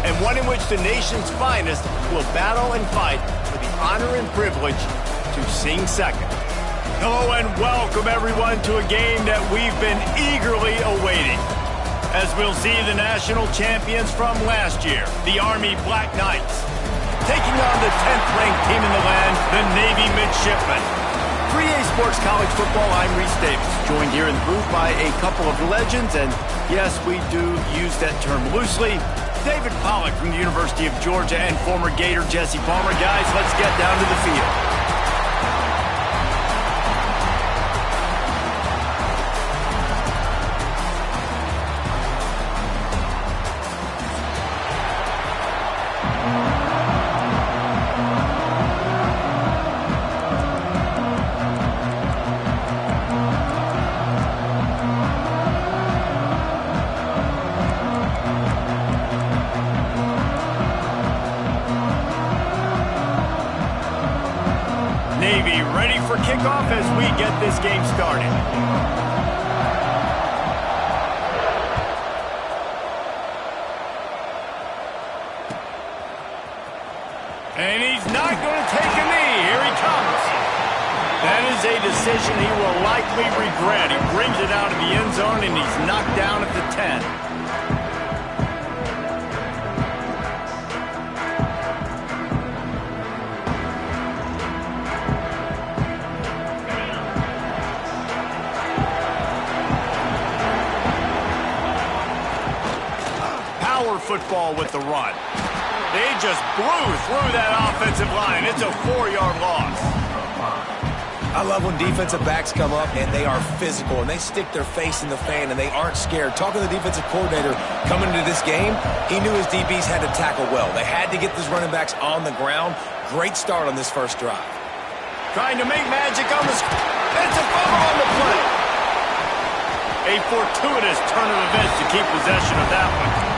and one in which the nation's finest will battle and fight for the honor and privilege to sing second. Hello and welcome everyone to a game that we've been eagerly awaiting, as we'll see the national champions from last year, the Army Black Knights, taking on the 10th ranked team in the land, the Navy Midshipmen. 3A Sports College Football, I'm Reese Davis, joined here in the booth by a couple of legends, and yes, we do use that term loosely. David Pollack from the University of Georgia and former Gator Jesse Palmer. Guys, let's get down to the field. Navy ready for kickoff as we get this game started. And he's not going to take a knee. Here he comes. That is a decision he will likely regret. He brings it out of the end zone and he's knocked down at the 10. Football with the run. They just blew through that offensive line. It's a 4-yard loss. I love when defensive backs come up and they are physical and they stick their face in the fan and they aren't scared. Talking to the defensive coordinator coming into this game, he knew his DBs had to tackle well. They had to get these running backs on the ground. Great start on this first drive. Trying to make magic on the... It's a fumble on the play. A fortuitous turn of events to keep possession of that one.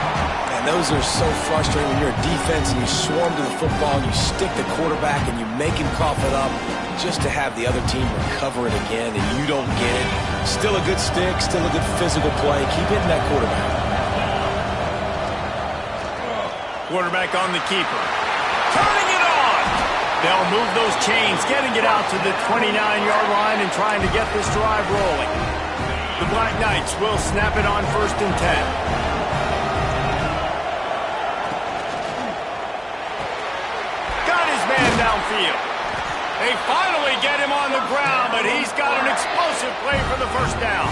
Those are so frustrating when you're a defense and you swarm to the football and you stick the quarterback and you make him cough it up just to have the other team recover it again and you don't get it. Still a good stick, still a good physical play. Keep hitting that quarterback. Quarterback on the keeper. Turning it on! They'll move those chains, getting it out to the 29-yard line and trying to get this drive rolling. The Black Knights will snap it on 1st and 10. Downfield. They finally get him on the ground, but he's got an explosive play for the first down.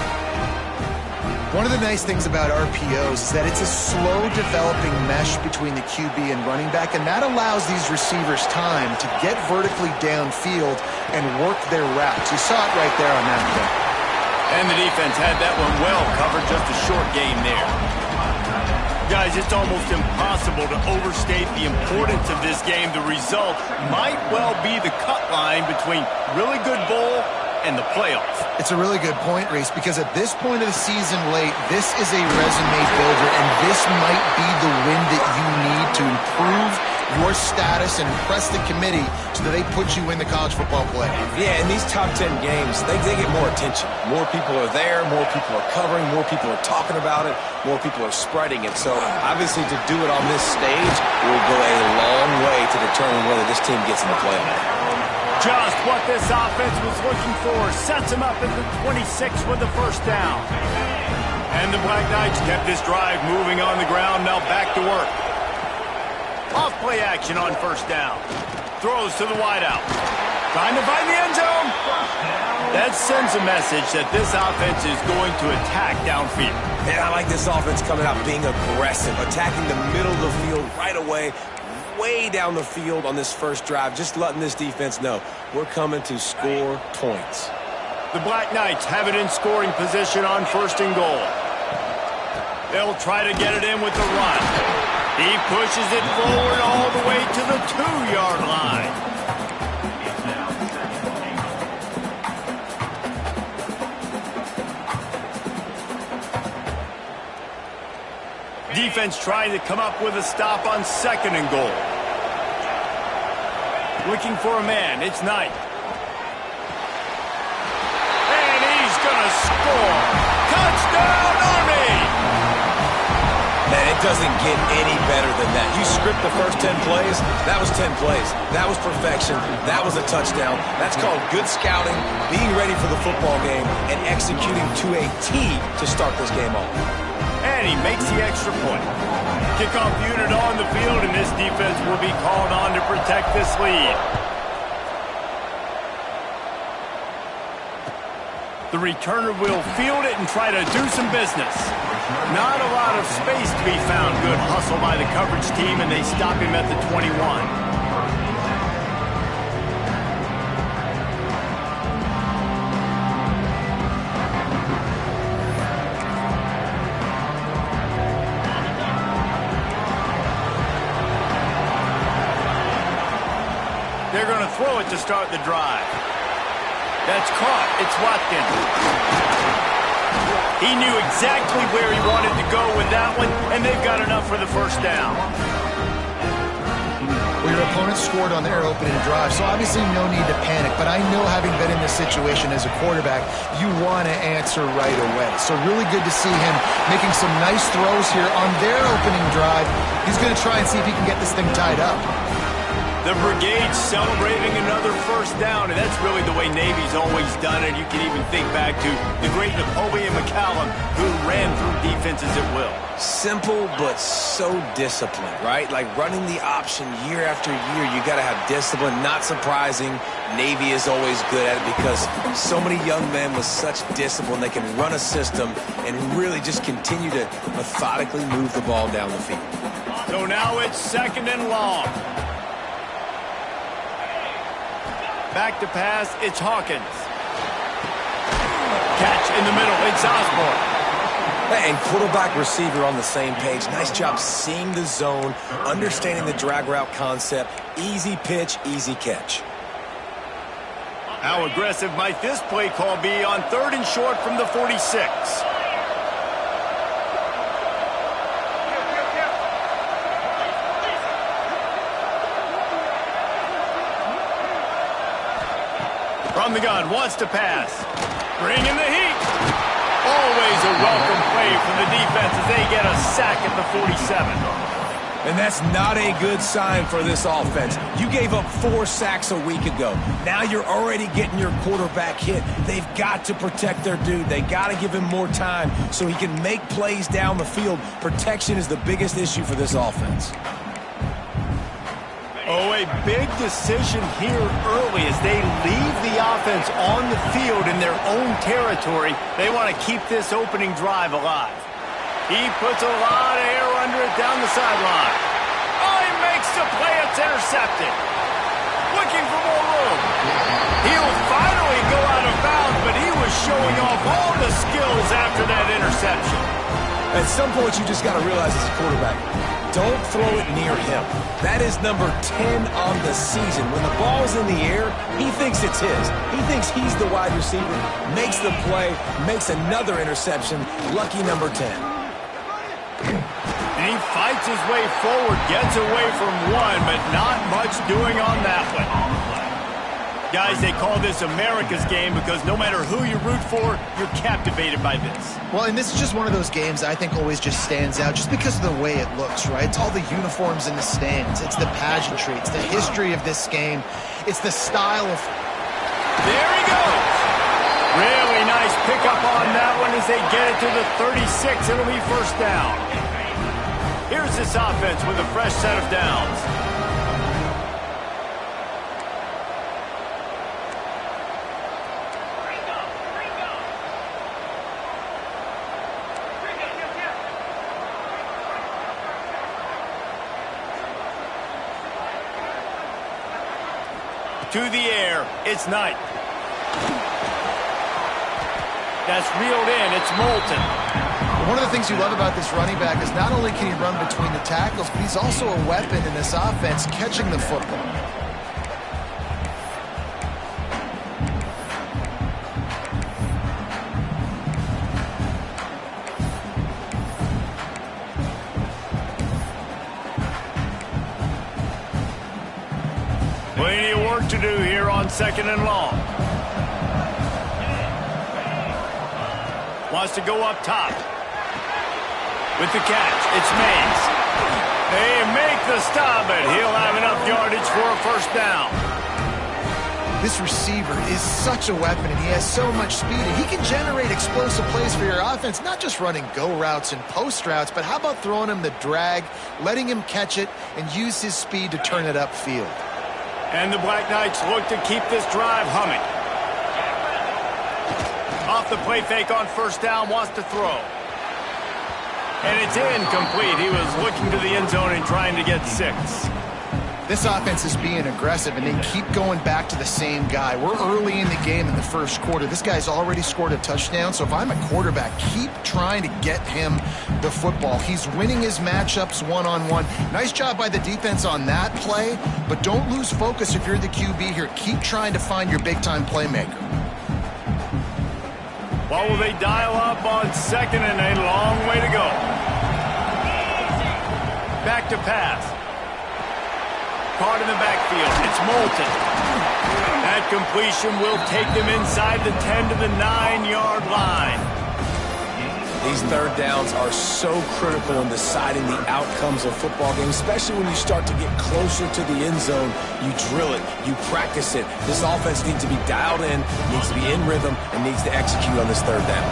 One of the nice things about RPOs is that it's a slow developing mesh between the QB and running back, and that allows these receivers time to get vertically downfield and work their routes. You saw it right there on that play. And the defense had that one well covered, just a short gain there. Guys, it's almost impossible to overstate the importance of this game. The result might well be the cut line between really good bowl and the playoffs. It's a really good point, Reese, because at this point of the season late, this is a resume builder, and this might be the win that you need to improve your status and impress the committee so that they put you in the college football playoff. Yeah, in these top 10 games, they get more attention. More people are there, more people are covering, more people are talking about it, more people are spreading it. So obviously to do it on this stage will go a long way to determine whether this team gets in the playoff. Just what this offense was looking for. Sets him up at the 26 with the first down. And the Black Knights kept this drive moving on the ground. Now back to work. Off play action on 1st down. Throws to the wideout. Trying to find the end zone. That sends a message that this offense is going to attack downfield. And I like this offense coming out being aggressive, attacking the middle of the field right away, way down the field on this first drive, just letting this defense know we're coming to score points. The Black Knights have it in scoring position on 1st and goal. They'll try to get it in with the run. He pushes it forward all the way to the 2-yard line. Defense trying to come up with a stop on 2nd and goal. Looking for a man. It's Knight. And he's going to score. Touchdown, Army! Man, And it doesn't get any better than that. You script the first 10 plays, that was 10 plays. That was perfection. That was a touchdown. That's called good scouting, being ready for the football game, and executing to a T to start this game off. And he makes the extra point. Kickoff unit on the field, and this defense will be called on to protect this lead. The returner will field it and try to do some business. Not a lot of space to be found. Good hustle by the coverage team, and they stop him at the 21. They're going to throw it to start the drive. That's caught. It's Watkins. He knew exactly where he wanted to go with that one, and they've got enough for the first down. Well, your opponent scored on their opening drive, so obviously no need to panic. But I know, having been in this situation as a quarterback, you want to answer right away. So really good to see him making some nice throws here on their opening drive. He's going to try and see if he can get this thing tied up. The Brigade celebrating another first down, and that's really the way Navy's always done it. You can even think back to the great Napoleon McCallum, who ran through defenses at will. Simple, but so disciplined, right? Like running the option year after year, you got to have discipline. Not surprising, Navy is always good at it because so many young men with such discipline, they can run a system and really just continue to methodically move the ball down the field. So now it's 2nd and long. Back to pass, it's Hawkins. Catch in the middle, it's Osborne. And quarterback receiver on the same page. Nice job seeing the zone, understanding the drag route concept. Easy pitch, easy catch. How aggressive might this play call be on 3rd and short from the 46? From the gun, wants to pass. Bring in the heat. Always a welcome play from the defense as they get a sack at the 47. And that's not a good sign for this offense. You gave up 4 sacks a week ago. Now you're already getting your quarterback hit. They've got to protect their dude. They got to give him more time so he can make plays down the field. Protection is the biggest issue for this offense. Oh, a big decision here early as they leave the offense on the field in their own territory. They want to keep this opening drive alive. He puts a lot of air under it down the sideline. Oh, he makes the play. It's intercepted. Looking for more room. He'll finally go out of bounds, but he was showing off all the skills after that interception. At some point, you just got to realize as a quarterback, don't throw it near him. That is number 10 on the season. When the ball is in the air, he thinks it's his. He thinks he's the wide receiver, makes the play, makes another interception. Lucky number 10. And he fights his way forward, gets away from one, but not much doing on that one. Guys, they call this America's game because no matter who you root for, you're captivated by this. Well, and this is just one of those games I think always just stands out just because of the way it looks, right? It's all the uniforms in the stands. It's the pageantry. It's the history of this game. It's the style of... There he goes. Really nice pickup on that one as they get it to the 36. It'll be first down. Here's this offense with a fresh set of downs. To the air, it's Knight. That's reeled in, it's Moulton. One of the things you love about this running back is not only can he run between the tackles, but he's also a weapon in this offense, catching the football. Plenty of work to do here on 2nd and long. Wants to go up top. With the catch, it's Mays. They make the stop, but he'll have enough yardage for a first down. This receiver is such a weapon, and he has so much speed, and he can generate explosive plays for your offense, not just running go routes and post routes, but how about throwing him the drag, letting him catch it, and use his speed to turn it upfield. And the Black Knights look to keep this drive humming. Off the play fake on first down, wants to throw. And it's incomplete. He was looking to the end zone and trying to get 6. This offense is being aggressive, and they keep going back to the same guy. We're early in the game in the first quarter. This guy's already scored a touchdown, so if I'm a quarterback, keep trying to get him the football. He's winning his matchups one-on-one. Nice job by the defense on that play, but don't lose focus if you're the QB here. Keep trying to find your big-time playmaker. Well, will they dial up on second and a long way to go? Back to pass. Caught in the backfield. It's Moulton. That completion will take them inside the 10 to the 9-yard line. These third downs are so critical in deciding the outcomes of football games, especially when you start to get closer to the end zone. You drill it, you practice it. This offense needs to be dialed in, needs to be in rhythm, and needs to execute on this third down.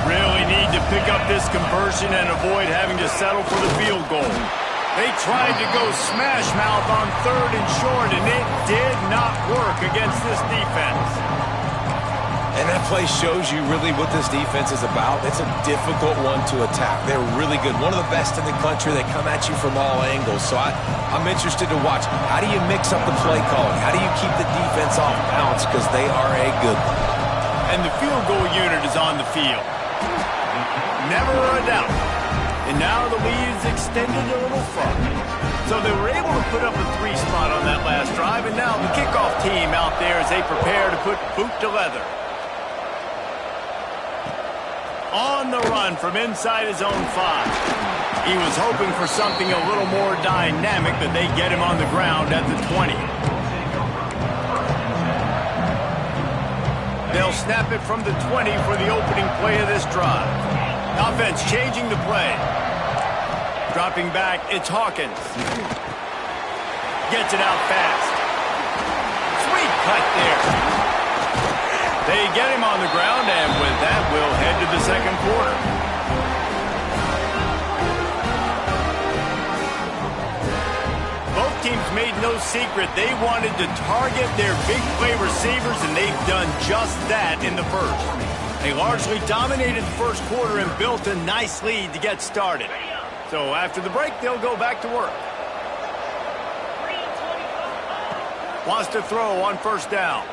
Really need to pick up this conversion and avoid having to settle for the field goal. They tried to go smash mouth on third and short, and it did not work against this defense. And that play shows you really what this defense is about. It's a difficult one to attack. They're really good. One of the best in the country. They come at you from all angles. So I'm interested to watch. How do you mix up the play calling? How do you keep the defense off balance? Because they are a good one. And the field goal unit is on the field. Never a doubt. And now the lead is extended a little further. So they were able to put up a 3 spot on that last drive, and now the kickoff team out there as they prepare to put boot to leather. On the run from inside his own 5. He was hoping for something a little more dynamic, but they get him on the ground at the 20. They'll snap it from the 20 for the opening play of this drive. Offense changing the play. Dropping back, it's Hawkins. Gets it out fast. Sweet cut there. They get him on the ground, and with that, we'll head to the second quarter. Both teams made no secret they wanted to target their big play receivers, and they've done just that in the first. They largely dominated the first quarter and built a nice lead to get started. So after the break, they'll go back to work. Wants to throw on first down.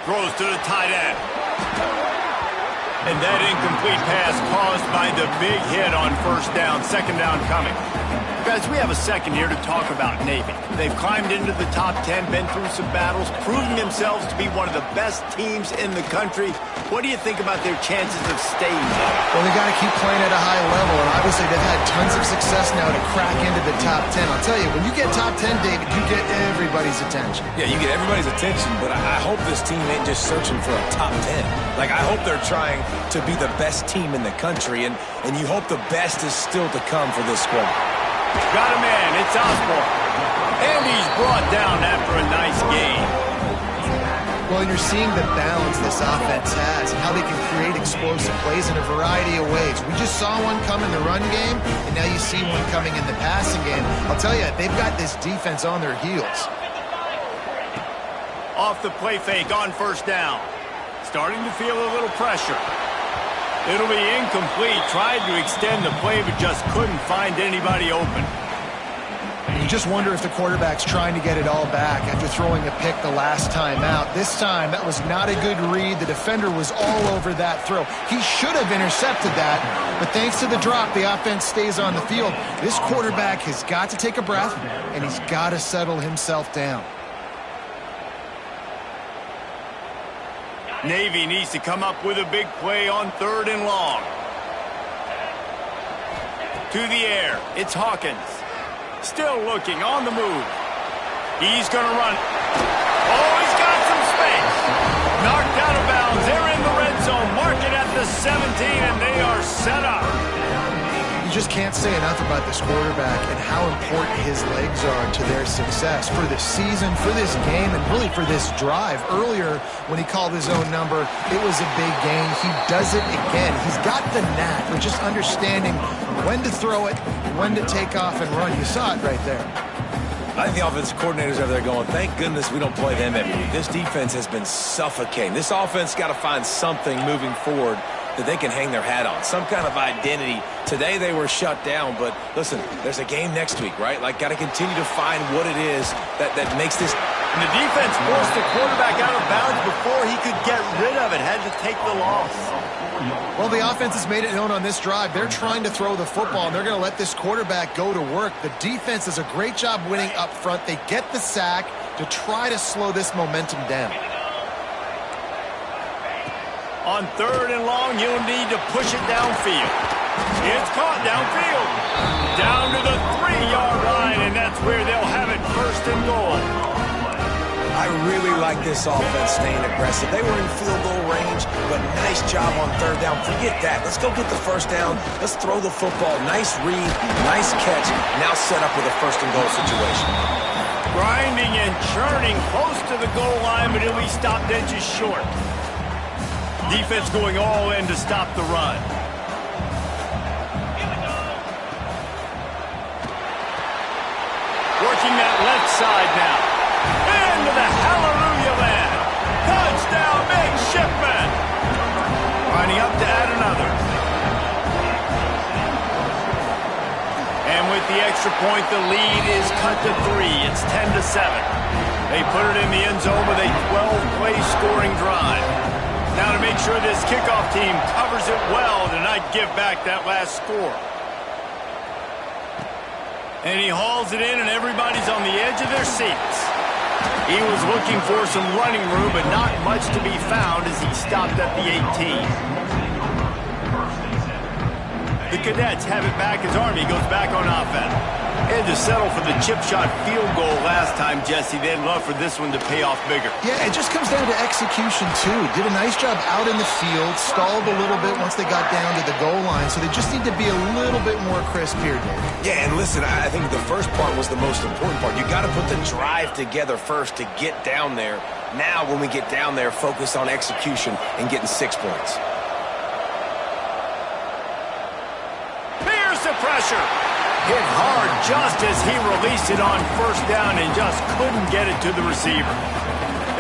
Throws to the tight end. And that incomplete pass caused by the big hit on first down. Second down coming. Guys, we have a second here to talk about Navy. They've climbed into the top 10, been through some battles, proving themselves to be one of the best teams in the country. What do you think about their chances of staying there? Well, they got to keep playing at a high level, and obviously they've had tons of success now to crack into the top 10. I'll tell you, when you get top 10, David, you get everybody's attention. Yeah, you get everybody's attention, but I hope this team ain't just searching for a top 10. Like, I hope they're trying to be the best team in the country, and you hope the best is still to come for this squad. Got a man, it's Osborne. And he's brought down after a nice gain. Well, you're seeing the balance this offense has, how they can create explosive plays in a variety of ways. We just saw one come in the run game, and now you see one coming in the passing game. I'll tell you, they've got this defense on their heels. Off the play fake on first down. Starting to feel a little pressure. It'll be incomplete. Tried to extend the play, but just couldn't find anybody open. You just wonder if the quarterback's trying to get it all back after throwing a pick the last time out. This time, that was not a good read. The defender was all over that throw. He should have intercepted that, but thanks to the drop, the offense stays on the field. This quarterback has got to take a breath, and he's got to settle himself down. Navy needs to come up with a big play on third and long. To the air, it's Hawkins. Still looking, on the move. He's going to run. Oh, he's got some space. Knocked out of bounds. They're in the red zone. Mark it at the 17, and they are set up. You just can't say enough about this quarterback and how important his legs are to their success for this season, for this game, and really for this drive. Earlier, when he called his own number, it was a big gain. He does it again. He's got the knack of just understanding when to throw it, when to take off and run. You saw it right there. I think the offensive coordinators over there going, thank goodness we don't play them every week. This defense has been suffocating. This offense got to find something moving forward that they can hang their hat on, some kind of identity. Today they were shut down, but listen, there's a game next week, right? Like, got to continue to find what it is that makes this. And the defense forced the quarterback out of bounds before he could get rid of it, had to take the loss. Well, the offense has made it known on this drive. They're trying to throw the football, and they're going to let this quarterback go to work. The defense does a great job winning up front. They get the sack to try to slow this momentum down. On 3rd and long, you'll need to push it downfield. It's caught downfield. Down to the 3-yard line, and that's where they'll have it 1st and goal. I really like this offense staying aggressive. They were in field goal range, but nice job on 3rd down. Forget that. Let's go get the 1st down. Let's throw the football. Nice read, nice catch. Now set up with a 1st and goal situation. Grinding and churning close to the goal line, but he'll be stopped inches short. Defense going all in to stop the run. Working that left side now. Into the hallelujah land. Touchdown, Midshipman. Lining up to add another. And with the extra point, the lead is cut to 3. It's 10-7. They put it in the end zone with a 12-play scoring drive. Now to make sure this kickoff team covers it well to not give back that last score. And he hauls it in, and everybody's on the edge of their seats. He was looking for some running room, but not much to be found as he stopped at the 18. The Cadets have it back as Army goes back on offense. Had to settle for the chip shot field goal last time, Jesse. They'd love for this one to pay off bigger. Yeah, it just comes down to execution, too. Did a nice job out in the field, stalled a little bit once they got down to the goal line, so they just need to be a little bit more crisp here, Dave. Yeah, and listen, I think the first part was the most important part. You got to put the drive together first to get down there. Now, when we get down there, focus on execution and getting 6 points. Here's the pressure. Hit hard just as he released it on 1st down and just couldn't get it to the receiver.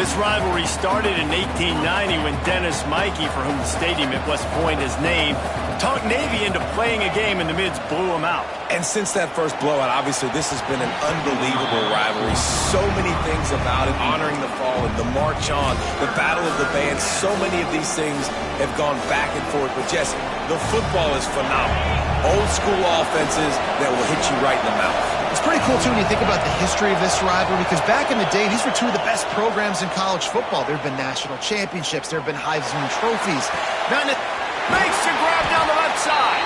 This rivalry started in 1890 when Dennis Mikey, for whom the stadium at West Point is named, talked Navy into playing a game and the Mids blew him out. And since that first blowout, obviously this has been an unbelievable rivalry. So many things about it, honoring the fallen, the march on, the battle of the bands. So many of these things have gone back and forth. But Jesse, the football is phenomenal. Old school offenses that will hit you right in the mouth. It's pretty cool, too, when you think about the history of this rivalry, because back in the day, these were 2 of the best programs in college football. There have been national championships. There have been Heisman trophies. Makes the grab down the left side.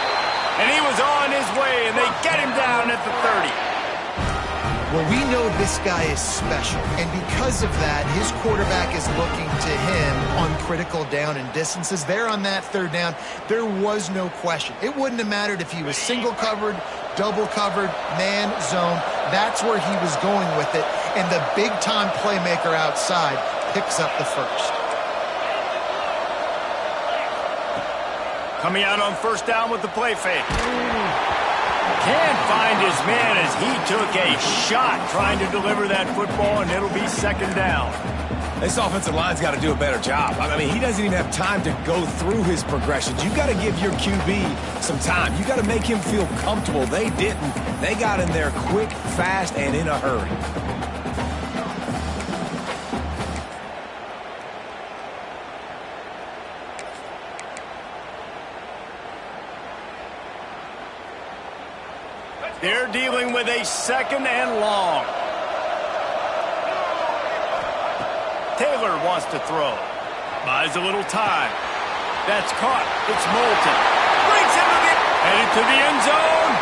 And he was on his way, and they get him down at the 30. Well, we know this guy is special, and because of that, his quarterback is looking to him on critical down and distances. There on that 3rd down, there was no question. It wouldn't have mattered if he was single covered, double covered, man, zone. That's where he was going with it, and the big-time playmaker outside picks up the 1st. Coming out on 1st down with the play fake. Can't find his man as he took a shot trying to deliver that football, and it'll be 2nd down. This offensive line's got to do a better job. I mean, he doesn't even have time to go through his progressions. You got to give your QB some time. You got to make him feel comfortable. They didn't. They got in there quick, fast, and in a hurry. They're dealing with a 2nd and long. Taylor wants to throw. Buys a little time. That's caught. It's Moulton. Brings him headed to the end zone.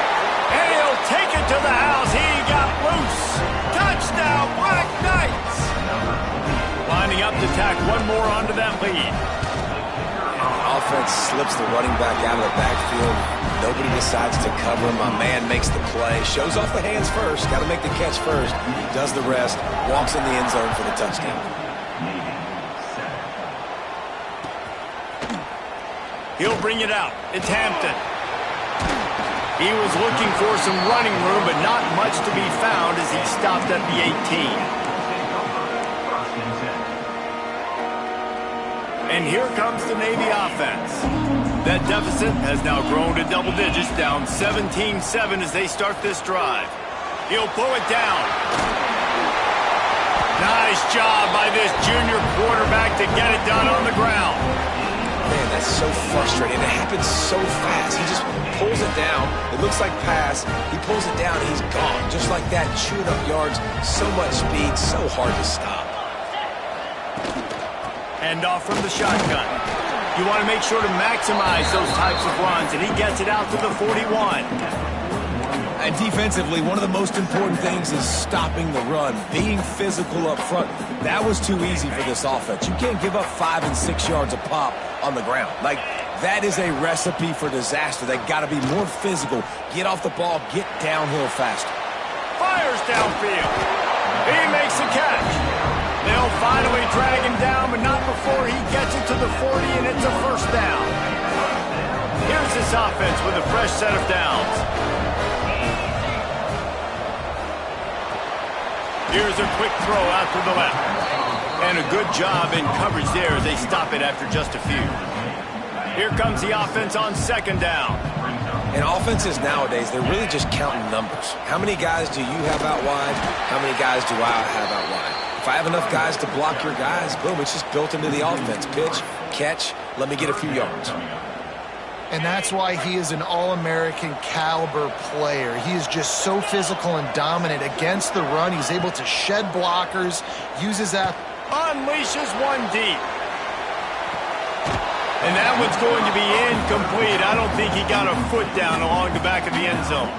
And he'll take it to the house. He got loose. Touchdown, Black Knights. Lining up to tack one more onto that lead. defense slips the running back out of the backfield. Nobody decides to cover him. My man makes the play. Shows off the hands first. Got to make the catch first. Does the rest. Walks in the end zone for the touchdown. He'll bring it out. It's Hampton. He was looking for some running room, but not much to be found as he stopped at the 18. And here comes the Navy offense. That deficit has now grown to double digits, down 17-7 as they start this drive. He'll pull it down. Nice job by this junior quarterback to get it done on the ground. Man, that's so frustrating. It happens so fast. He just pulls it down. It looks like pass. He pulls it down, and he's gone. Just like that, chewing up yards. So much speed, so hard to stop. Hand off from the shotgun. You want to make sure to maximize those types of runs, and he gets it out to the 41. And defensively, one of the most important things is stopping the run, being physical up front. That was too easy for this offense. You can't give up 5 and 6 yards a pop on the ground. Like, that is a recipe for disaster. They got to be more physical, get off the ball, get downhill faster. Fires downfield. He makes the catch. They'll finally drag him down, but not before he gets it to the 40, and it's a first down. Here's this offense with a fresh set of downs. Here's a quick throw out to the left. And a good job in coverage there as they stop it after just a few. Here comes the offense on second down. And offenses nowadays, they're really just counting numbers. How many guys do you have out wide? How many guys do I have out wide? If I have enough guys to block your guys, boom, it's just built into the offense. Pitch, catch, let me get a few yards. And that's why he is an All-American caliber player. He is just so physical and dominant against the run. He's able to shed blockers, uses that. Unleashes one deep. And that one's going to be incomplete. I don't think he got a foot down along the back of the end zone.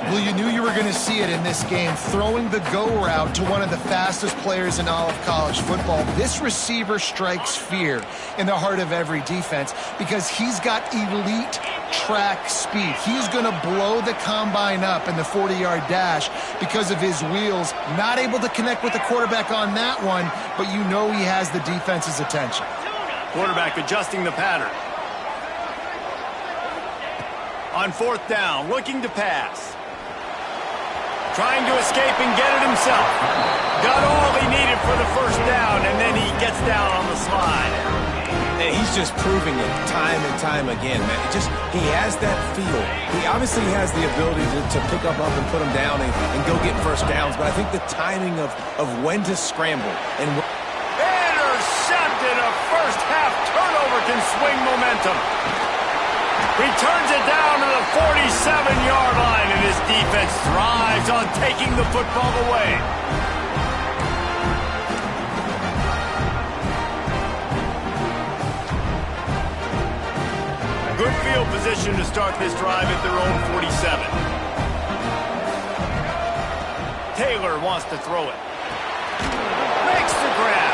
Well, you knew you were going to see it in this game, throwing the go route to one of the fastest players in all of college football. This receiver strikes fear in the heart of every defense because he's got elite track speed. He's going to blow the combine up in the 40-yard dash because of his wheels. Not able to connect with the quarterback on that one, but you know he has the defense's attention. Quarterback adjusting the pattern. On fourth down, looking to pass. Trying to escape and get it himself. Got all he needed for the first down, and then he gets down on the slide. And he's just proving it time and time again, man. He has that feel. He obviously has the ability to pick up and put him down and go get first downs, but I think the timing of when to scramble and intercepted. A first half turnover can swing momentum. Returns it down to the 47-yard line, and his defense thrives on taking the football away. Good field position to start this drive at their own 47. Taylor wants to throw it. Makes the grab.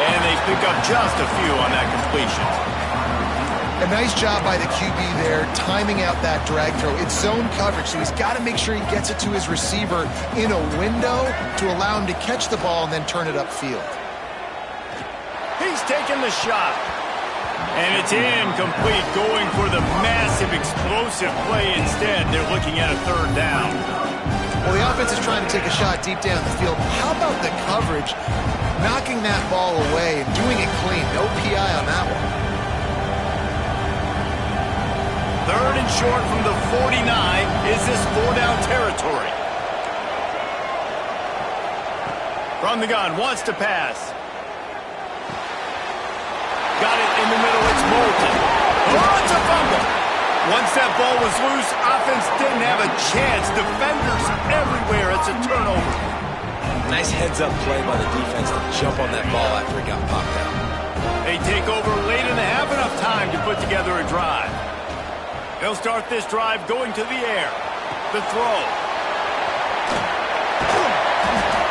And they pick up just a few on that completion. A nice job by the QB there, timing out that drag throw. It's zone coverage, so he's got to make sure he gets it to his receiver in a window to allow him to catch the ball and then turn it upfield. He's taking the shot. And it's incomplete, going for the massive explosive play instead. They're looking at a third down. Well, the offense is trying to take a shot deep down the field. How about the coverage, knocking that ball away and doing it clean? No PI on that one. Third and short from the 49. Is this 4-down territory? From the gun, wants to pass. Got it in the middle, it's Moulton. Oh, it's a fumble. Once that ball was loose, offense didn't have a chance. Defenders everywhere, it's a turnover. Nice heads-up play by the defense to jump on that ball after it got popped out. They take over late and they have enough time to put together a drive. They'll start this drive going to the air. The throw.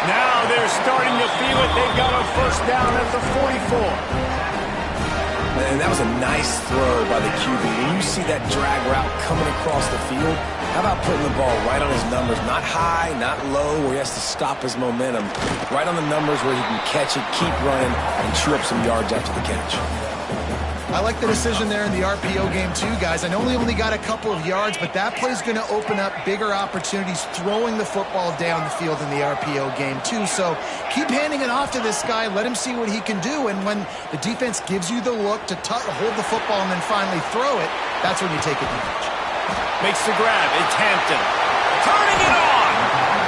Now they're starting to feel it. They've got a first down at the 44. And that was a nice throw by the QB. When you see that drag route coming across the field, how about putting the ball right on his numbers? Not high, not low, where he has to stop his momentum. Right on the numbers where he can catch it, keep running, and chew up some yards after the catch. I like the decision there in the RPO game too, guys. I know he only got a couple of yards, but that play's going to open up bigger opportunities throwing the football down the field in the RPO game too. So keep handing it off to this guy. Let him see what he can do. And when the defense gives you the look to hold the football and then finally throw it, that's when you take advantage. Makes the grab. It's Hampton. Turning it on.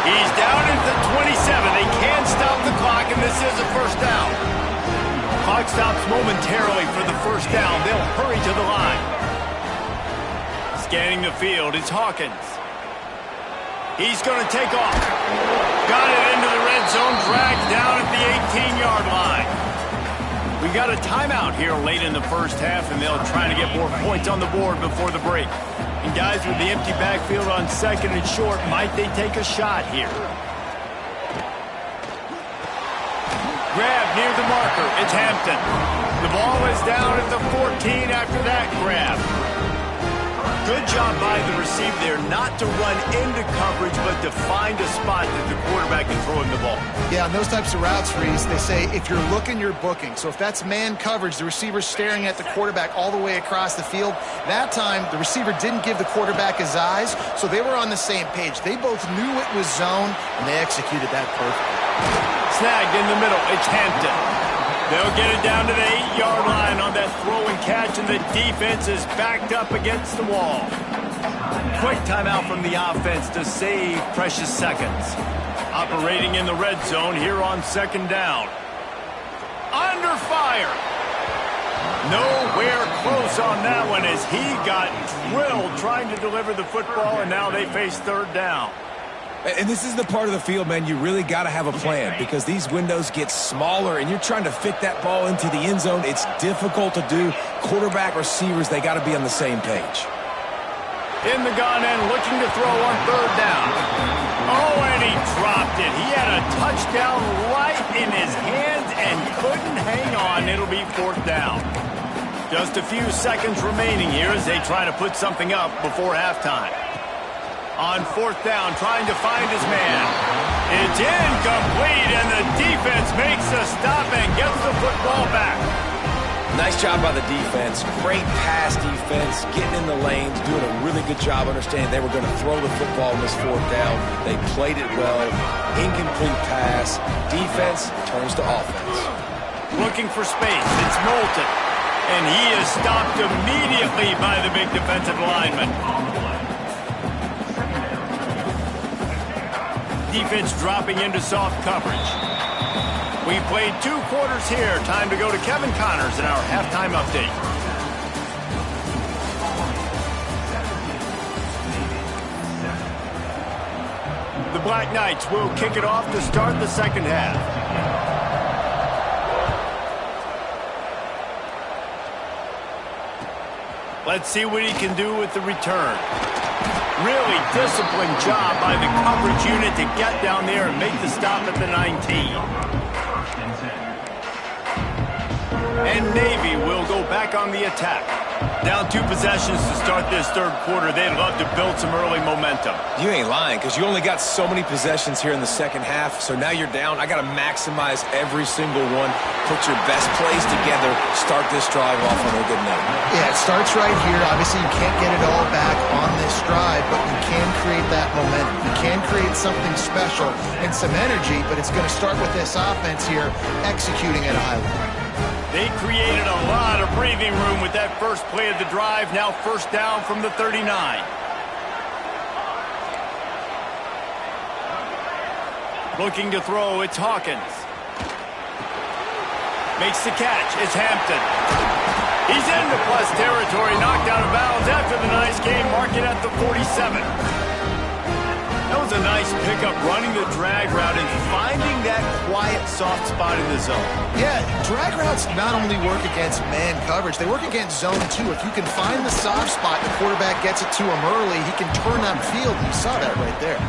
He's down at the 27. They can't stop the clock, and this is a first down. Clock stops momentarily for the first down. They'll hurry to the line. Scanning the field, it's Hawkins. He's going to take off. Got it into the red zone, dragged down at the 18-yard line. We got a timeout here late in the first half, and they'll try to get more points on the board before the break. And guys, with the empty backfield on second and short, might they take a shot here? Grab near the marker. It's Hampton. The ball is down at the 14 after that grab. Good job by the receiver there not to run into coverage, but to find a spot that the quarterback can throw him the ball. Yeah, on those types of routes, Reese, they say if you're looking, you're booking. So if that's man coverage, the receiver's staring at the quarterback all the way across the field. That time, the receiver didn't give the quarterback his eyes, so they were on the same page. They both knew it was zone, and they executed that perfectly. Snagged in the middle. It's Hampton. They'll get it down to the 8-yard line on that throw and catch, and the defense is backed up against the wall. Quick timeout from the offense to save precious seconds. Operating in the red zone here on second down. Under fire. Nowhere close on that one as he got drilled trying to deliver the football, and now they face third down. And this is the part of the field, man, you really got to have a plan because these windows get smaller and you're trying to fit that ball into the end zone. It's difficult to do. Quarterback, receivers, they got to be on the same page. In the gun and looking to throw on third down. Oh, and he dropped it. He had a touchdown right in his hands and couldn't hang on. It'll be fourth down. Just a few seconds remaining here as they try to put something up before halftime. On fourth down, trying to find his man. It's incomplete, and the defense makes a stop and gets the football back. Nice job by the defense. Great pass defense, getting in the lanes, doing a really good job understanding they were going to throw the football in this fourth down. They played it well. Incomplete pass. Defense turns to offense. Looking for space. It's Moulton. And he is stopped immediately by the big defensive lineman. Defense dropping into soft coverage. We played 2 quarters here. Time to go to Kevin Connors in our halftime update. The Black Knights will kick it off to start the second half. Let's see what he can do with the return. Really disciplined job by the coverage unit to get down there and make the stop at the 19. And Navy will go back on the attack. Down 2 possessions to start this third quarter. They'd love to build some early momentum. You ain't lying because you only got so many possessions here in the second half. So now you're down. I got to maximize every single one. Put your best plays together. Start this drive off on a good note. Yeah, it starts right here. Obviously, you can't get it all back on this drive, but you can create that momentum. You can create something special and some energy, but it's going to start with this offense here executing at a high level. They created a lot of breathing room with that first play of the drive. Now first down from the 39. Looking to throw, it's Hawkins. Makes the catch, it's Hampton. He's into plus territory, knocked out of bounds after the nice game, marking at the 47. That was a nice pickup, running the drag route and finding that quiet, soft spot in the zone. Yeah, drag routes not only work against man coverage, they work against zone too. If you can find the soft spot, the quarterback gets it to him early, he can turn upfield, and you saw that right there.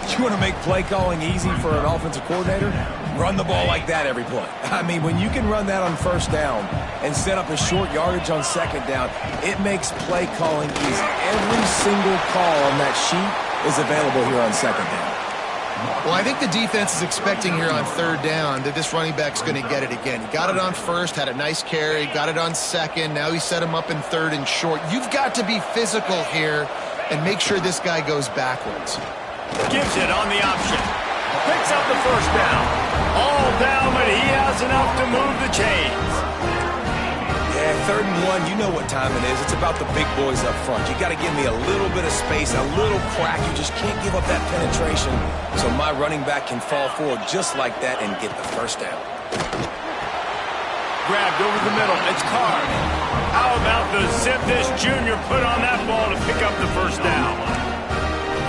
You want to make play calling easy for an offensive coordinator? Run the ball like that every play. I mean, when you can run that on first down and set up a short yardage on second down, it makes play calling easy. Every single call on that sheet is available here on second down. Well, I think the defense is expecting here on third down that this running back's going to get it again. He got it on first, had a nice carry, got it on second. Now he set him up in third and short. You've got to be physical here and make sure this guy goes backwards. Gives it on the option. Picks up the first down. All down, but he has enough to move the chains. Yeah, 3rd and 1, you know what time it is. It's about the big boys up front. You got to give me a little bit of space, a little crack. You just can't give up that penetration so my running back can fall forward just like that and get the first down. Grabbed over the middle. It's Carr. How about the zip this junior put on that ball to pick up the first down?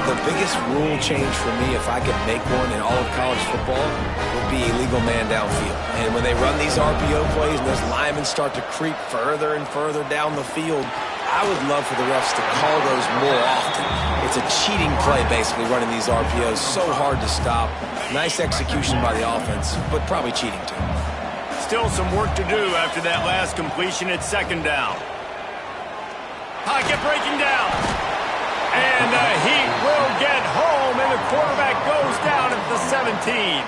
The biggest rule change for me, if I could make one in all of college football, would be illegal man downfield. And when they run these RPO plays and those linemen start to creep further and further down the field, I would love for the refs to call those more often. It's a cheating play, basically, running these RPOs. So hard to stop. Nice execution by the offense, but probably cheating too. Still some work to do after that last completion at second down. Pocket breaking down. And the Heat will get home, and the quarterback goes down at the 17.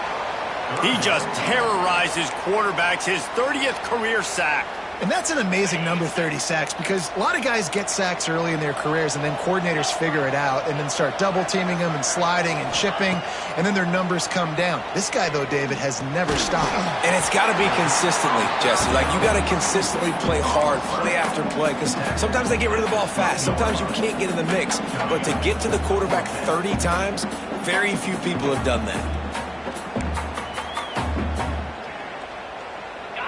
He just terrorizes quarterbacks, his 30th career sack. And that's an amazing number, 30 sacks, because a lot of guys get sacks early in their careers, and then coordinators figure it out and then start double-teaming them and sliding and chipping, and then their numbers come down. This guy, though, David, has never stopped. And it's got to be consistently, Jesse. Like, you got to consistently play hard, play after play, because sometimes they get rid of the ball fast. Sometimes you can't get in the mix. But to get to the quarterback 30 times, very few people have done that.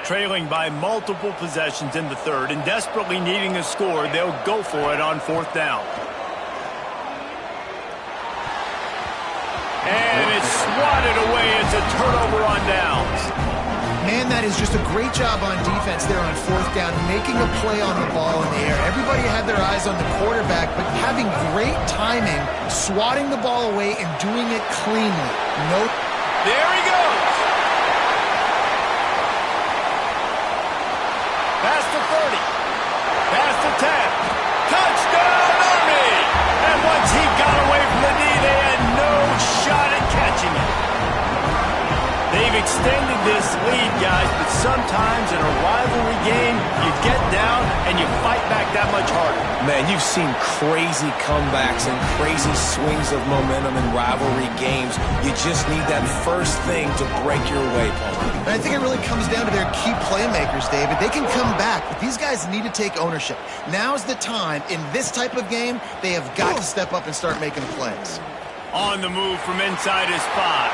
Trailing by multiple possessions in the 3rd and desperately needing a score, they'll go for it on 4th down. And it's swatted away. It's a turnover on downs. Man, that is just a great job on defense there on 4th down, making a play on the ball in the air. Everybody had their eyes on the quarterback, but having great timing, swatting the ball away and doing it cleanly. Nope. There he goes. Past the 30, past the 10, touchdown Army! And once he got away from the knee, they had no shot at catching it. They've extended this lead, guys, but sometimes in a rivalry game, you get down and you fight back that much harder. Man, you've seen crazy comebacks and crazy swings of momentum in rivalry games. You just need that first thing to break your way, Paul. And I think it really comes down to their key playmakers, David. They can come back, but these guys need to take ownership. Now's the time. In this type of game, they have got to step up and start making plays. On the move from inside his spot.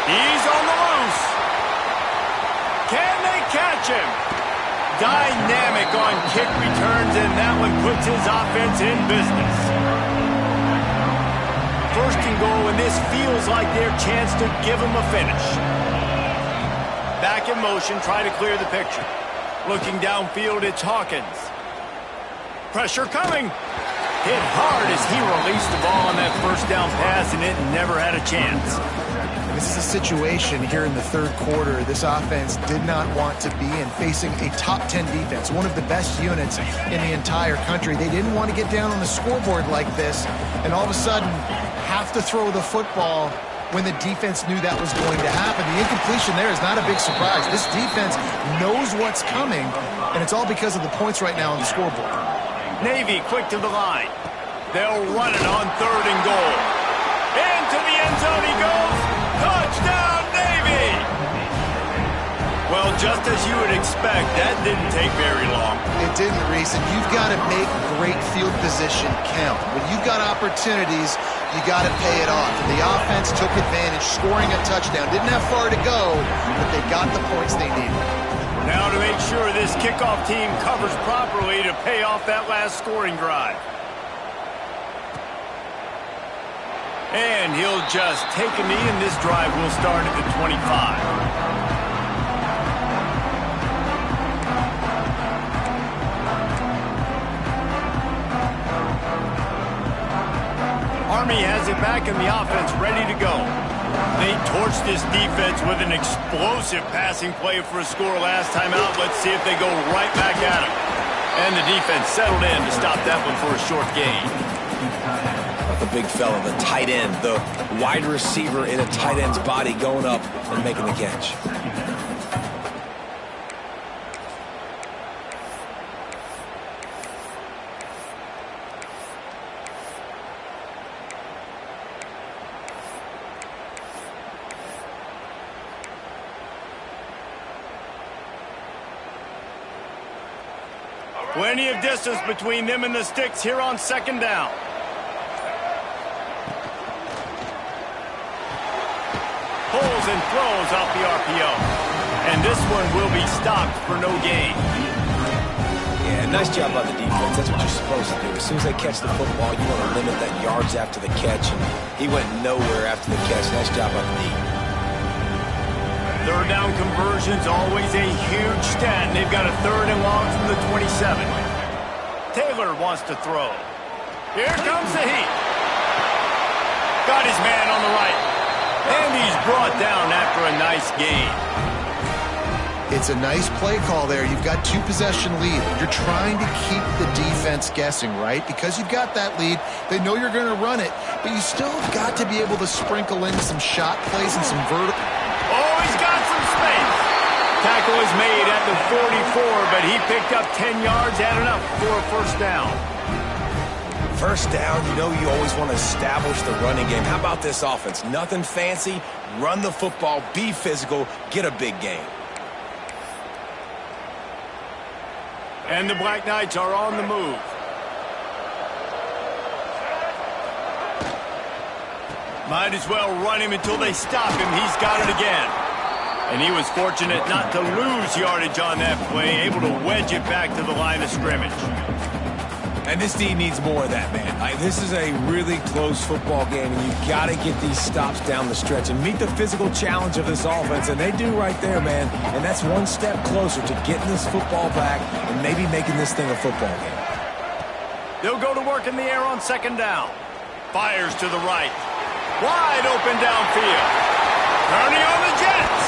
He's on the loose. Can they catch him? Dynamic on kick returns, and that one puts his offense in business. 1st and goal, and this feels like their chance to give him a finish. Back in motion, try to clear the picture. Looking downfield, it's Hawkins. Pressure coming. Hit hard as he released the ball on that 1st down pass, and it never had a chance. This is a situation here in the 3rd quarter this offense did not want to be in, facing a top 10 defense, one of the best units in the entire country. They didn't want to get down on the scoreboard like this, and all of a sudden have to throw the football when the defense knew that was going to happen. The incompletion there is not a big surprise. This defense knows what's coming, and it's all because of the points right now on the scoreboard. Navy quick to the line. They'll run it on 3rd and goal. Into the end zone he goes. Touchdown, Navy! Well, just as you would expect, that didn't take very long. It didn't, Reese, and you've got to make great field position count. When you've got opportunities, you got to pay it off. And the offense took advantage, scoring a touchdown. Didn't have far to go, but they got the points they needed. Now to make sure this kickoff team covers properly to pay off that last scoring drive. And he'll just take a knee, and this drive will start at the 25. Army has it back in the offense, ready to go. They torched this defense with an explosive passing play for a score last time out. Let's see if they go right back at him. And the defense settled in to stop that one for a short gain. The big fella, the tight end, the wide receiver in a tight end's body going up and making the catch. Plenty of distance between them and the sticks here on second down. Pulls and throws off the RPO. And this one will be stopped for no gain. Yeah, nice job by the defense. That's what you're supposed to do. As soon as they catch the football, you want to limit that yards after the catch. And he went nowhere after the catch. Nice job by the D. Third down conversion's always a huge stat, and they've got a 3rd and long from the 27. Taylor wants to throw. Here comes the heat. Got his man on the right. And he's brought down after a nice gain. It's a nice play call there. You've got 2-possession lead. You're trying to keep the defense guessing, right? Because you've got that lead, they know you're going to run it, but you still have got to be able to sprinkle in some shot plays and some vertical. Oh, he's got some space. Tackle is made at the 44, but he picked up 10 yards, had enough for a first down. First down, you know you always want to establish the running game. How about this offense? Nothing fancy. Run the football, be physical, get a big gain. And the Black Knights are on the move. Might as well run him until they stop him. He's got it again. And he was fortunate not to lose yardage on that play, able to wedge it back to the line of scrimmage. And this team needs more of that, man. This is a really close football game, and you've got to get these stops down the stretch and meet the physical challenge of this offense, and they do right there, man. And that's one step closer to getting this football back and maybe making this thing a football game. They'll go to work in the air on second down. Fires to the right. Wide open downfield. Turning on the Jets.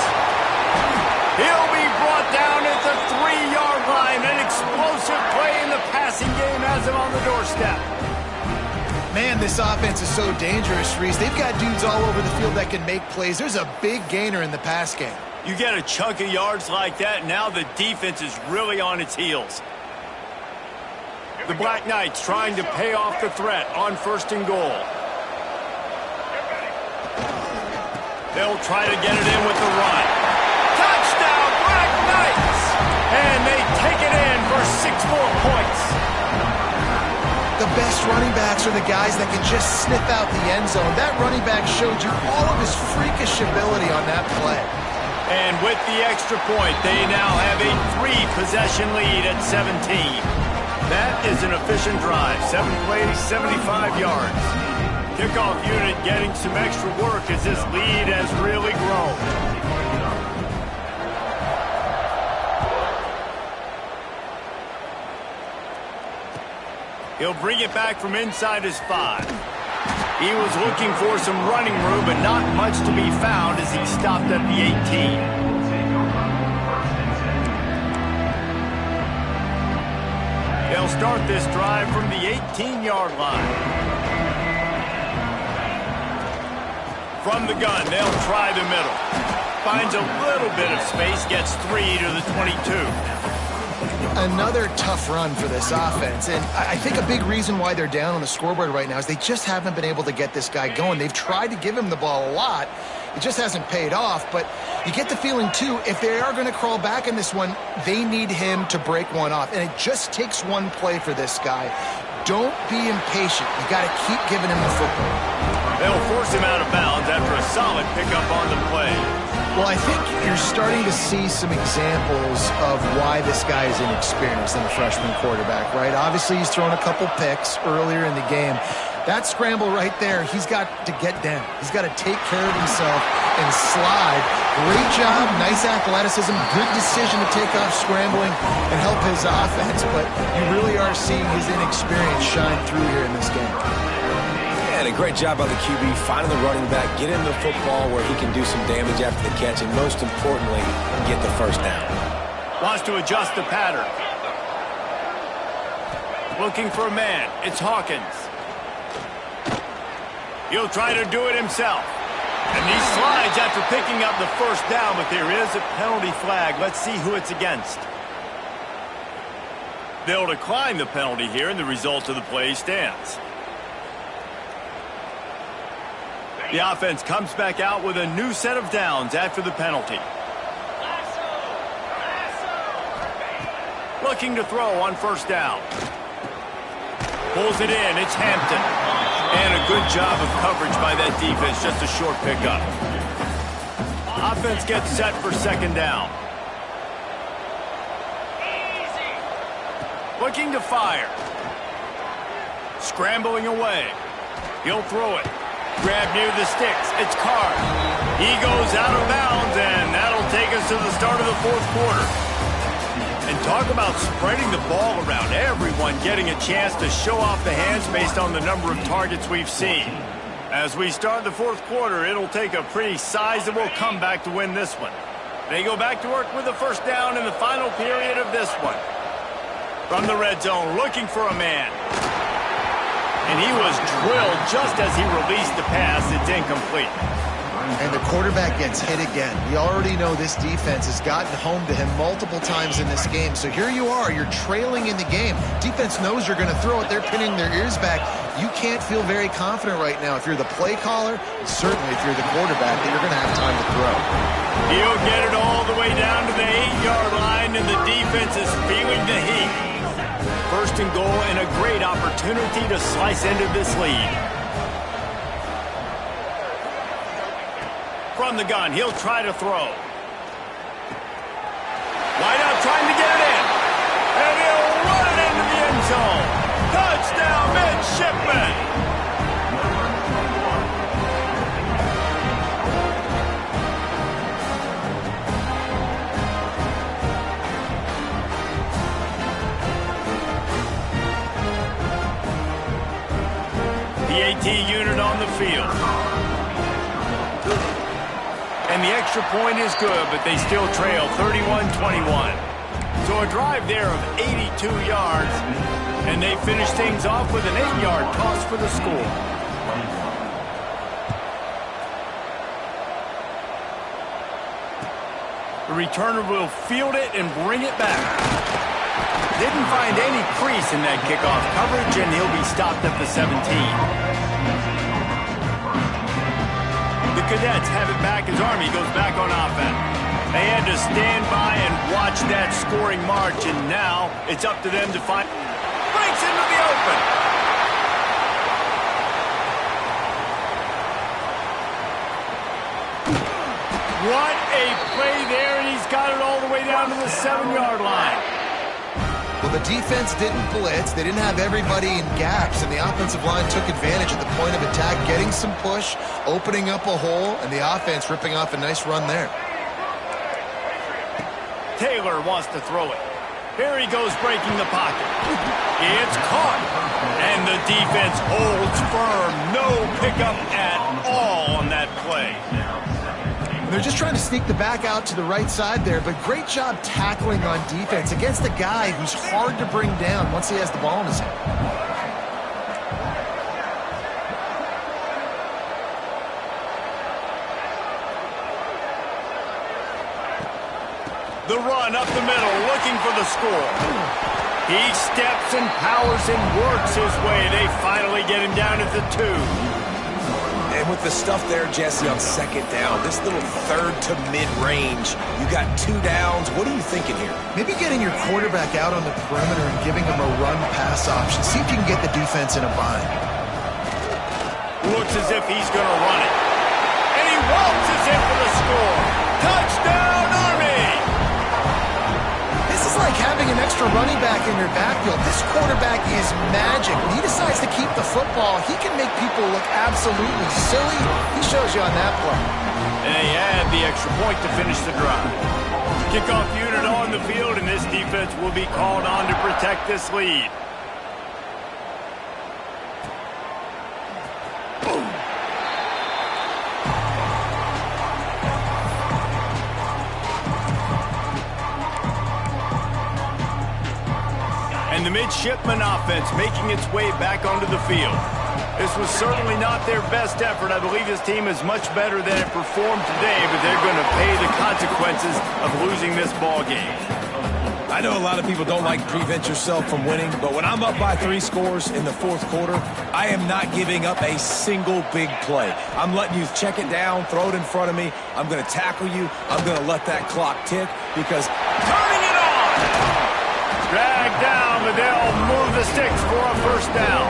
He'll be brought down at the 3-yard line. An explosive play in the passing game has him on the doorstep. Man, this offense is so dangerous, Reese. They've got dudes all over the field that can make plays. There's a big gainer in the pass game. You get a chunk of yards like that, now the defense is really on its heels. The Black Knights trying to pay off the threat on 1st and goal. They'll try to get it in with the run. Touchdown, Black Knights! And they take it in for 6 more points. The best running backs are the guys that can just sniff out the end zone. That running back showed you all of his freakish ability on that play. And with the extra point, they now have a 3-possession lead at 17. That is an efficient drive. 7 plays, 75 yards. Kickoff unit getting some extra work as this lead has really grown. He'll bring it back from inside his 5. He was looking for some running room, but not much to be found as he stopped at the 18. They'll start this drive from the 18-yard line. From the gun, they'll try the middle. Finds a little bit of space, gets 3 to the 22. Another tough run for this offense, and I think a big reason why they're down on the scoreboard right now is they just haven't been able to get this guy going. They've tried to give him the ball a lot. It just hasn't paid off, but you get the feeling, too, if they are going to crawl back in this one, they need him to break one off, and it just takes one play for this guy. Don't be impatient. You got to keep giving him the football. They'll force him out of bounds after a solid pickup on the play. Well, I think you're starting to see some examples of why this guy is inexperienced in a freshman quarterback, right? Obviously, he's thrown a couple picks earlier in the game. That scramble right there, he's got to get down. He's got to take care of himself and slide. Great job, nice athleticism, good decision to take off scrambling and help his offense, but you really are seeing his inexperience shine through here in this game. and a great job by the QB finding the running back, getting the football where he can do some damage after the catch, and most importantly, get the first down. Wants to adjust the pattern. Looking for a man. It's Hawkins. He'll try to do it himself. And he slides after picking up the first down, but there is a penalty flag. Let's see who it's against. They'll decline the penalty here, and the result of the play stands. The offense comes back out with a new set of downs after the penalty. Looking to throw on first down. Pulls it in. It's Hampton. And a good job of coverage by that defense. Just a short pickup. Offense gets set for second down. Looking to fire. Scrambling away. He'll throw it. Grab near the sticks. It's Carr. He goes out of bounds, and that'll take us to the start of the fourth quarter. And talk about spreading the ball around. Everyone getting a chance to show off the hands based on the number of targets we've seen. As we start the fourth quarter, it'll take a pretty sizable comeback to win this one. They go back to work with the first down in the final period of this one. From the red zone, looking for a man. And he was drilled just as he released the pass. It's incomplete. And the quarterback gets hit again. We already know this defense has gotten home to him multiple times in this game. So here you are, you're trailing in the game. Defense knows you're going to throw it. They're pinning their ears back. You can't feel very confident right now if you're the play caller, and certainly if you're the quarterback, that you're going to have time to throw. He'll get it all the way down to the 8-yard line, and the defense is feeling the heat. First and goal, and a great opportunity to slice into this lead. From the gun, he'll try to throw. Wide out trying to get it in. And he'll run it into the end zone. Touchdown, Midshipman. The AT unit on the field. And the extra point is good, but they still trail 31-21. So a drive there of 82 yards, and they finish things off with an 8-yard toss for the score. The returner will field it and bring it back. Didn't find any crease in that kickoff coverage, and he'll be stopped at the 17. The Cadets have it back as Army goes back on offense. They had to stand by and watch that scoring march, and now it's up to them to find. Breaks into the open. What a play there, and he's got it all the way down to the 7-yard line. Well, the defense didn't blitz. They didn't have everybody in gaps, and the offensive line took advantage at the point of attack, getting some push, opening up a hole, and the offense ripping off a nice run there. Taylor wants to throw it. Here he goes breaking the pocket. It's caught. And the defense holds firm. No pickup at all on that play. They're just trying to sneak the back out to the right side there, but great job tackling on defense against a guy who's hard to bring down once he has the ball in his hand. The run up the middle, looking for the score. He steps and powers and works his way. They finally get him down at the 2. And with the stuff there, Jesse, on second down, this little third to mid-range, you got 2 downs. What are you thinking here? Maybe getting your quarterback out on the perimeter and giving him a run-pass option. See if you can get the defense in a bind. Looks as if he's going to run it. And he waltzes in for the score. Touchdown, Army! This is like having an extra running back in your backfield. This quarterback is magic. When he decides to keep the football, he can make people look absolutely silly. He shows you on that play. And they add the extra point to finish the drive. Kickoff unit on the field, and this defense will be called on to protect this lead. the midshipman offense making its way back onto the field. This was certainly not their best effort. I believe this team is much better than it performed today, but they're going to pay the consequences of losing this ball game. I know a lot of people don't like to prevent yourself from winning, but when I'm up by 3 scores in the fourth quarter, I am not giving up a single big play. I'm letting you check it down, throw it in front of me. I'm going to tackle you. I'm going to let that clock tick because turning it on! Drag down, but they'll move the sticks for a first down.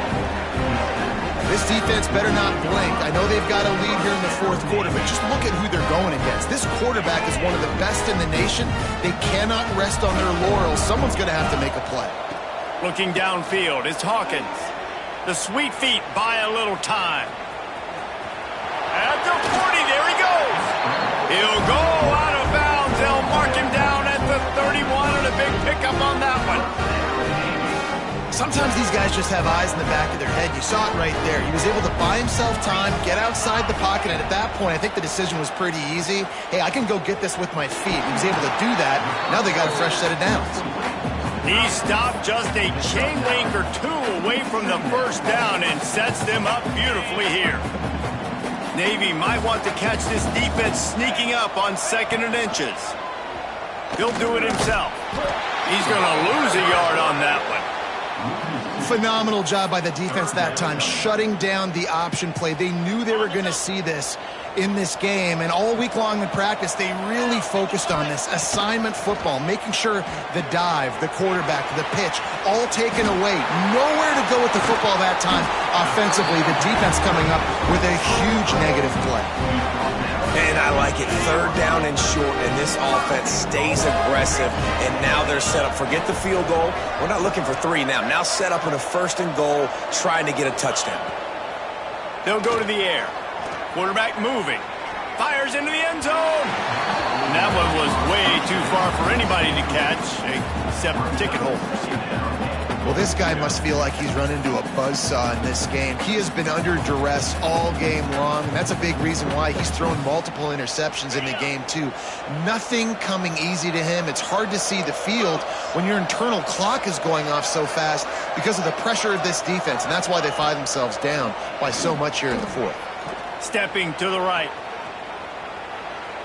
This defense better not blink. I know they've got a lead here in the fourth quarter, but just look at who they're going against. This quarterback is one of the best in the nation. They cannot rest on their laurels. Someone's going to have to make a play. Looking downfield, it's Hawkins. The sweet feet buy a little time. At the 40, there he goes. He'll go out of bounds. They'll mark him down at the 31, and a big pickup on that one. Sometimes these guys just have eyes in the back of their head. You saw it right there. He was able to buy himself time, get outside the pocket, and at that point, I think the decision was pretty easy. Hey, I can go get this with my feet. He was able to do that. Now they got a fresh set of downs. He stopped just a chain link or 2 away from the first down and sets them up beautifully here. Navy might want to catch this defense sneaking up on 2nd and inches. He'll do it himself. He's going to lose a yard on that one. Phenomenal job by the defense that time, shutting down the option play. They knew they were going to see this in this game, and all week long in practice, they really focused on this assignment football, making sure the dive, the quarterback, the pitch, all taken away. Nowhere to go with the football that time offensively. The defense coming up with a huge negative play. And I like it. 3rd down and short, and this offense stays aggressive, and now they're set up. Forget the field goal. We're not looking for 3 now. Now set up in a 1st and goal, trying to get a touchdown. They'll go to the air. Quarterback moving. Fires into the end zone. And that one was way too far for anybody to catch, except ticket holders. Well, this guy must feel like he's run into a buzzsaw in this game. He has been under duress all game long, and that's a big reason why he's thrown multiple interceptions in the game, too. Nothing coming easy to him. It's hard to see the field when your internal clock is going off so fast because of the pressure of this defense, and that's why they find themselves down by so much here in the fourth. Stepping to the right.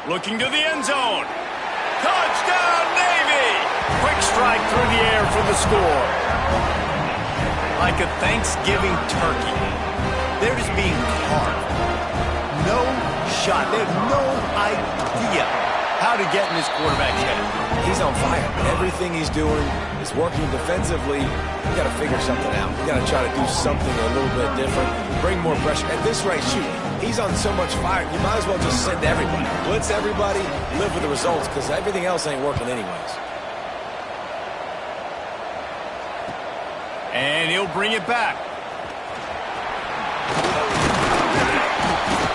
Looking to the end zone. Touchdown, Navy! Quick strike through the air for the score. Like a Thanksgiving turkey. They're just being carved. No shot. They have no idea how to get in this quarterback's head. He's on fire. Everything he's doing is working defensively. You got to figure something out. You got to try to do something a little bit different. Bring more pressure. At this rate, shoot. He's on so much fire, you might as well just send everybody. Blitz everybody, live with the results, because everything else ain't working anyways. And he'll bring it back.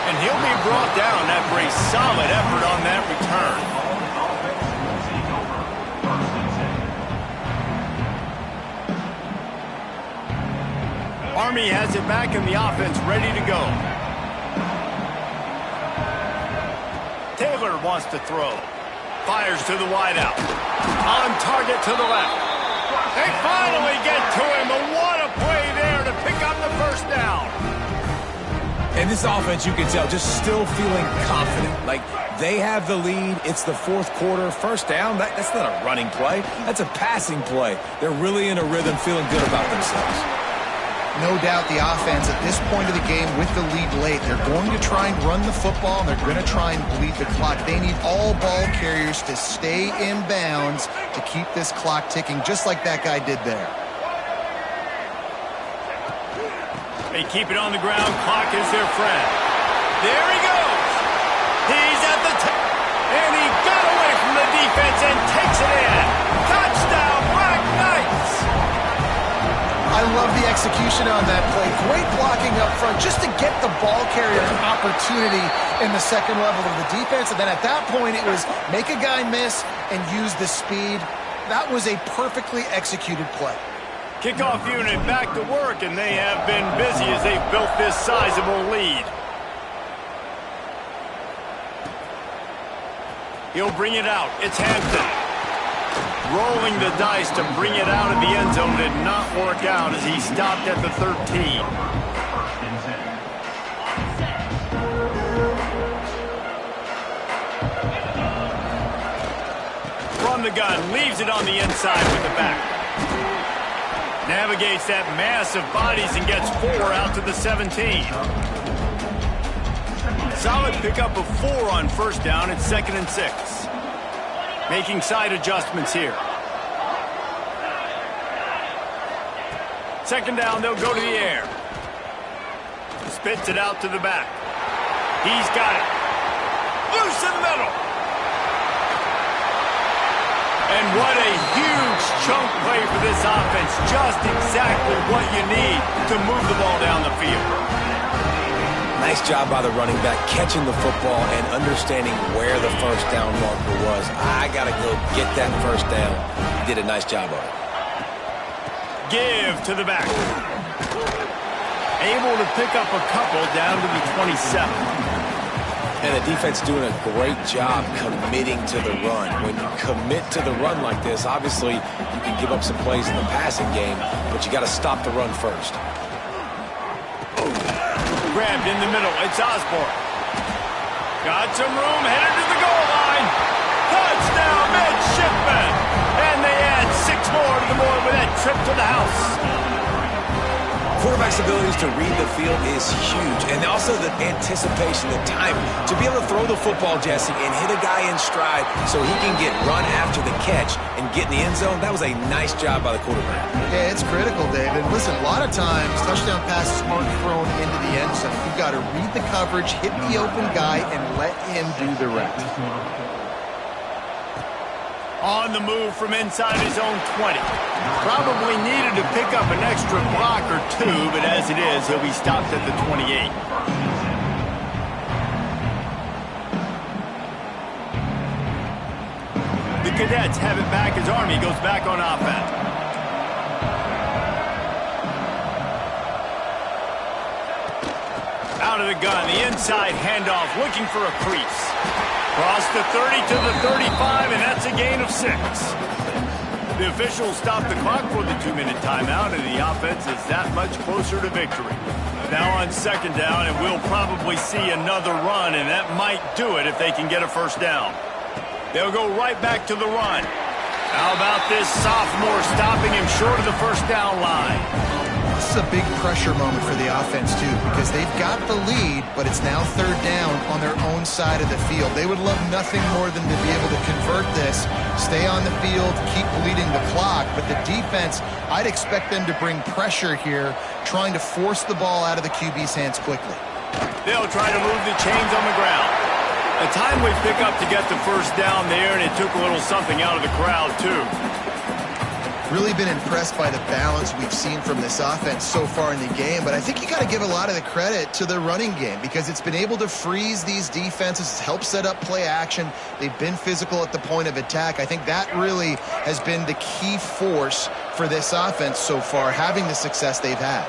And he'll be brought down after a solid effort on that return. Army has it back in the offense, ready to go. Taylor wants to throw. Fires to the wideout. On target to the left. They finally get to him, but what a play there to pick up the first down. And this offense, you can tell, just still feeling confident. Like, they have the lead. It's the fourth quarter. First down, that's not a running play. That's a passing play. They're really in a rhythm, feeling good about themselves. No doubt the offense at this point of the game with the lead late, they're going to try and run the football, and they're going to try and bleed the clock. They need all ball carriers to stay in bounds to keep this clock ticking, just like that guy did there. They keep it on the ground. Clock is their friend. There he goes. He's at the top. And he got away from the defense and takes it in. Touchdown, Black Knights. I love the execution on that play. Great blocking up front just to get the ball carrier an opportunity in the second level of the defense. And then at that point, it was make a guy miss and use the speed. That was a perfectly executed play. Kickoff unit back to work, and they have been busy as they've built this sizable lead. He'll bring it out. It's Hampton. rolling the dice to bring it out of the end zone did not work out as he stopped at the 13. From the gun, leaves it on the inside with the back. Navigates that mass of bodies and gets 4 out to the 17. Solid pickup of 4 on first down. It's 2nd and 6. Making side adjustments here. 2nd down, they'll go to the air. Spits it out to the back. He's got it. Loose in the middle. And what a huge chunk play for this offense. Just exactly what you need to move the ball down the field. Nice job by the running back, catching the football and understanding where the first down marker was. I got to go get that first down. He did a nice job of it. Give to the back. Able to pick up a couple down to the 27. And the defense doing a great job committing to the run. When you commit to the run like this, obviously you can give up some plays in the passing game, but you got to stop the run first. Grabbed in the middle. It's Osborne. Got some room, headed to the goal line. Touchdown, midshipman. And they add 6 more to the board with that trip to the house. Quarterback's abilities to read the field is huge, and also the anticipation, the time to be able to throw the football, Jesse, and hit a guy in stride so he can get run after the catch and get in the end zone. That was a nice job by the quarterback. Yeah, it's critical, David. Listen, a lot of times touchdown passes aren't thrown into the end zone. You've got to read the coverage, hit the open guy, and let him do the rest. On the move from inside his own 20. Probably needed to pick up an extra block or 2, but as it is, he'll be stopped at the 28. The Cadets have it back as Army goes back on offense. Out of the gun, the inside handoff, looking for a crease. Cross the 30 to the 35, and that's a gain of 6. The officials stop the clock for the 2-minute timeout, and the offense is that much closer to victory. Now on 2nd down, and we'll probably see another run, and that might do it if they can get a first down. They'll go right back to the run. How about this sophomore stopping him short of the first down line? This is a big pressure moment for the offense, too, because they've got the lead, but it's now 3rd down on their own side of the field. They would love nothing more than to be able to convert this, stay on the field, keep bleeding the clock, but the defense, I'd expect them to bring pressure here, trying to force the ball out of the QB's hands quickly. They'll try to move the chains on the ground. A timely pickup to get the first down there, and it took a little something out of the crowd, too. Really been impressed by the balance we've seen from this offense so far in the game, but I think you got to give a lot of the credit to the running game because it's been able to freeze these defenses, it's helped set up play action. They've been physical at the point of attack. I think that really has been the key force for this offense so far, having the success they've had.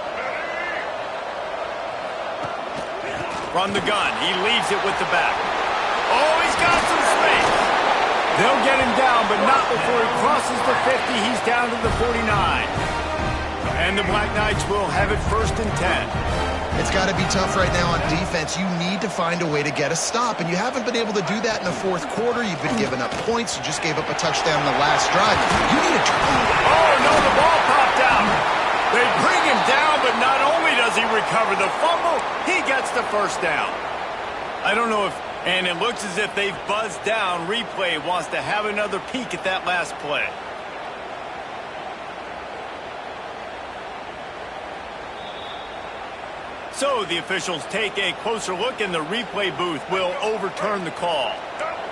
From the gun, he leaves it with the back. Oh, he's got some space. They'll get him down, but not before he crosses the 50. He's down to the 49. And the Black Knights will have it 1st and 10. It's got to be tough right now on defense. You need to find a way to get a stop, and you haven't been able to do that in the 4th quarter. You've been giving up points. You just gave up a touchdown in the last drive. You need a Oh, no, the ball popped out. They bring him down, but not only does he recover the fumble, he gets the first down. I don't know if... And it looks as if they've buzzed down. Replay wants to have another peek at that last play. So the officials take a closer look, and the replay booth will overturn the call.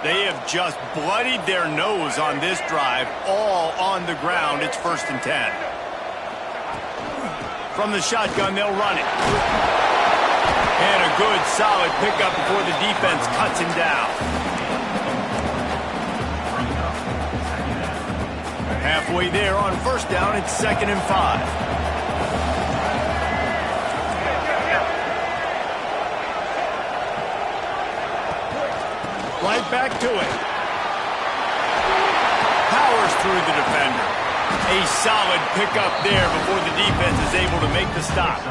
They have just bloodied their nose on this drive, all on the ground. It's 1st and 10. From the shotgun, they'll run it. And a good, solid pickup before the defense cuts him down. Halfway there on 1st down, it's 2nd and 5. Right back to it. powers through the defender. A solid pickup there before the defense is able to make the stop.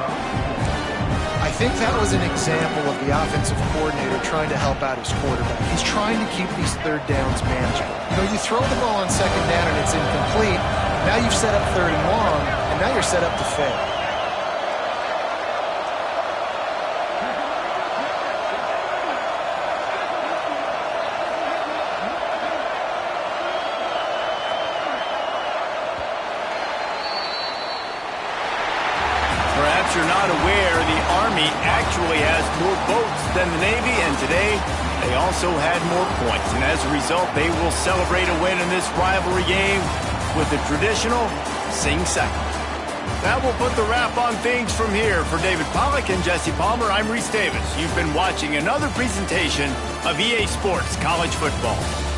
I think that was an example of the offensive coordinator trying to help out his quarterback. He's trying to keep these third downs manageable. You know, you throw the ball on second down and it's incomplete. Now you've set up third and long, and now you're set up to fail. Perhaps you're not aware, the Army actually has more votes than the Navy, and today they also had more points. And as a result, they will celebrate a win in this rivalry game with the traditional Sing Second. That will put the wrap on things from here. For David Pollack and Jesse Palmer, I'm Reese Davis. You've been watching another presentation of EA Sports College Football.